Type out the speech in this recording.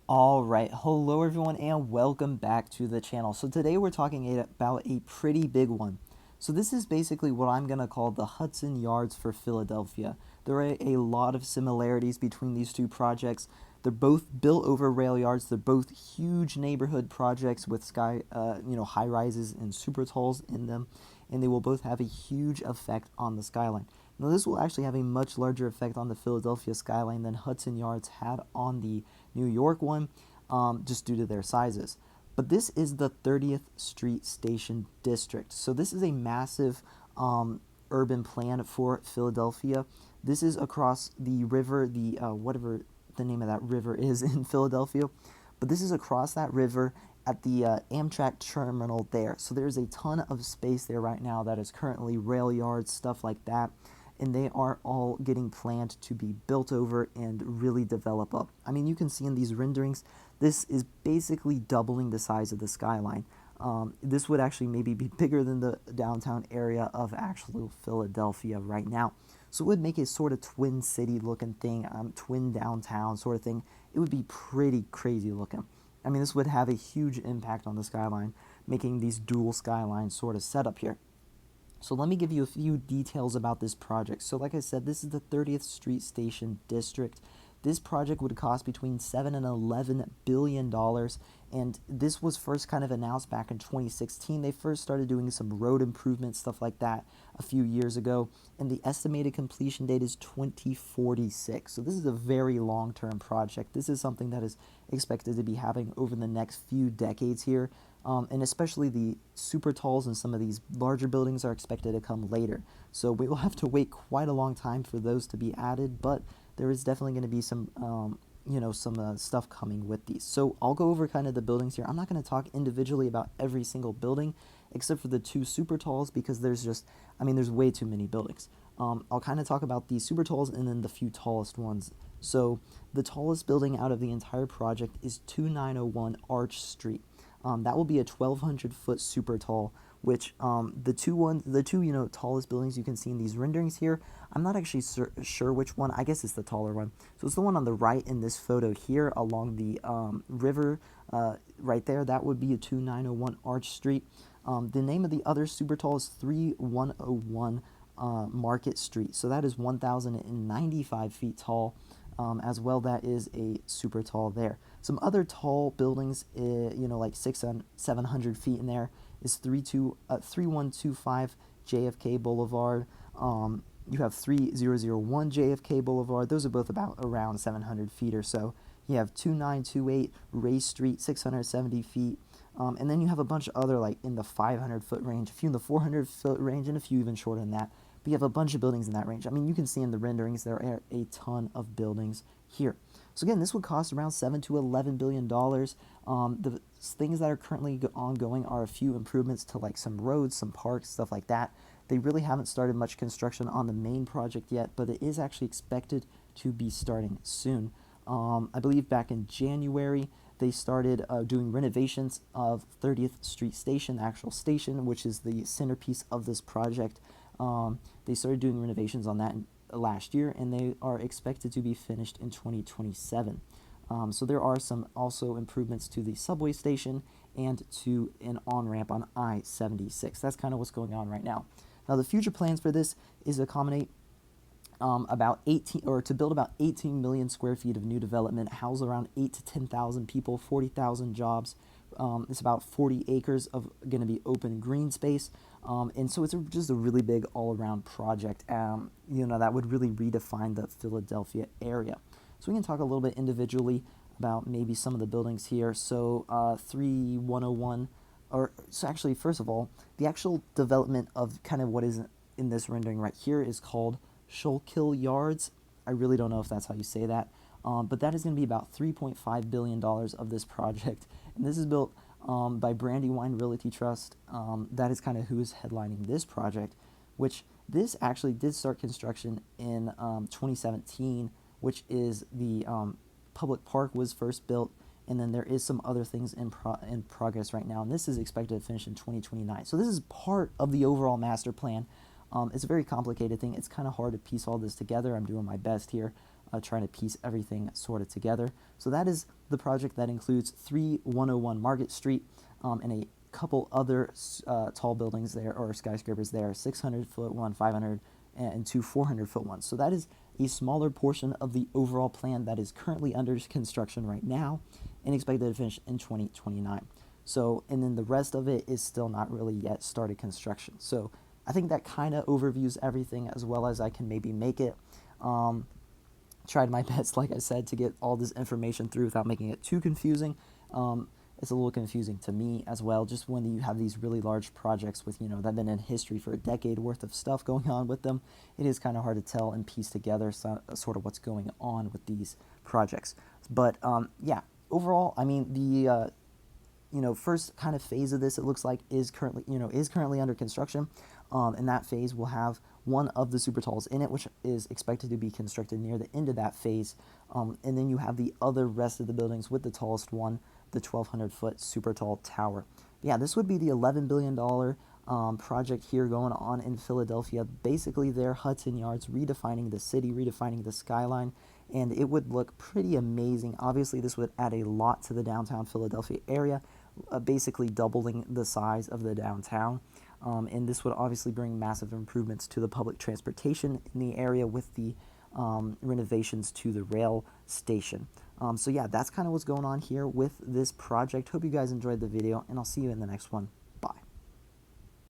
Alright, hello everyone and welcome back to the channel. So today we're talking about a pretty big one. So this is basically what I'm going to call the Hudson Yards for Philadelphia. There are a lot of similarities between these two projects. They're both built over rail yards. They're both huge neighborhood projects with high rises and super talls in them, and they will both have a huge effect on the skyline. Now, this will actually have a much larger effect on the Philadelphia skyline than Hudson Yards had on the New York one, just due to their sizes. But this is the 30th Street Station District. So this is a massive urban plan for Philadelphia. This is across the river, the whatever the name of that river is in Philadelphia. But this is across that river at the Amtrak terminal there. So there's a ton of space there right now that is currently rail yards, stuff like that. And they are all getting planned to be built over and really develop up. I mean, you can see in these renderings, this is basically doubling the size of the skyline. This would actually maybe be bigger than the downtown area of actual Philadelphia right now. So it would make a sort of twin city looking thing, twin downtown sort of thing. It would be pretty crazy looking. I mean, this would have a huge impact on the skyline, making these dual skylines sort of set up here. So let me give you a few details about this project. So like I said, this is the 30th Street Station District. This project would cost between $7 and $11 billion, and this was first kind of announced back in 2016. They first started doing some road improvements, stuff like that, a few years ago, and the estimated completion date is 2046. So this is a very long-term project. This is something that is expected to be happening over the next few decades here. And especially the super talls and some of these larger buildings are expected to come later. So we will have to wait quite a long time for those to be added, but there is definitely going to be some, stuff coming with these. So I'll go over kind of the buildings here. I'm not going to talk individually about every single building, except for the two super talls, because there's way too many buildings. I'll kind of talk about the super talls and then the few tallest ones. So the tallest building out of the entire project is 2901 Arch Street. That will be a 1,200-foot super tall, which the two tallest buildings you can see in these renderings here. I'm not actually sure which one. I guess it's the taller one. So it's the one on the right in this photo here along the river right there. That would be a 2901 Arch Street. The name of the other super tall is 3101 Market Street. So that is 1,095 feet tall. As well, that is a super tall there. Some other tall buildings, like 700 feet in there is 3125 JFK Boulevard. You have 3001 JFK Boulevard. Those are both about around 700 feet or so. You have 2928 Ray Street, 670 feet. And then you have a bunch of other, like, in the 500-foot range, a few in the 400-foot range, and a few even shorter than that. But you have a bunch of buildings in that range. I mean, you can see in the renderings there are a ton of buildings here. So again, this would cost around $7 to $11 billion. The things that are currently ongoing are a few improvements to, like, some roads, some parks, stuff like that. They really haven't started much construction on the main project yet, but it is actually expected to be starting soon. I believe back in January, they started doing renovations of 30th Street Station, the actual station, which is the centerpiece of this project. They started doing renovations on that last year, and they are expected to be finished in 2027. So there are some also improvements to the subway station and to an on-ramp on I-76. That's kind of what's going on right now. Now, the future plans for this is to accommodate to build about 18 million square feet of new development, house around 8 to 10,000 people, 40,000 jobs. It's about 40 acres of going to be open green space. And so it's just a really big all-around project, that would really redefine the Philadelphia area. So we can talk a little bit individually about maybe some of the buildings here. So 3101, so actually, first of all, the actual development of kind of what is in this rendering right here is called Schuylkill Yards. I really don't know if that's how you say that, but that is going to be about $3.5 billion of this project. And this is built by Brandywine Realty Trust. That is kind of who is headlining this project, which this actually did start construction in 2017, which is the public park was first built, and then there is some other things in progress right now, and this is expected to finish in 2029. So this is part of the overall master plan. It's a very complicated thing. It's kind of hard to piece all this together. I'm doing my best here. trying to piece everything sort of together. So that is the project that includes 3101 Market Street and a couple other tall buildings there, or skyscrapers there, 600-foot one, 500, and two 400-foot ones. So that is a smaller portion of the overall plan that is currently under construction right now and expected to finish in 2029. So, and then the rest of it is still not really yet started construction. So I think that kind of overviews everything as well as I can maybe make it. Tried my best, like I said, to get all this information through without making it too confusing. It's a little confusing to me as well, just when you have these really large projects with, that have been in history for a decade worth of stuff going on with them. It is kind of hard to tell and piece together sort of what's going on with these projects. But yeah, overall, I mean, the first kind of phase of this, it looks like, is currently under construction. And that phase will have one of the super talls in it, which is expected to be constructed near the end of that phase. And then you have the other rest of the buildings with the tallest one, the 1,200-foot super tall tower. Yeah, this would be the $11 billion project here going on in Philadelphia. Basically, their Hudson Yards, redefining the city, redefining the skyline, and it would look pretty amazing. Obviously, this would add a lot to the downtown Philadelphia area, basically doubling the size of the downtown. And this would obviously bring massive improvements to the public transportation in the area with the renovations to the rail station. So yeah, that's kind of what's going on here with this project. Hope you guys enjoyed the video, and I'll see you in the next one.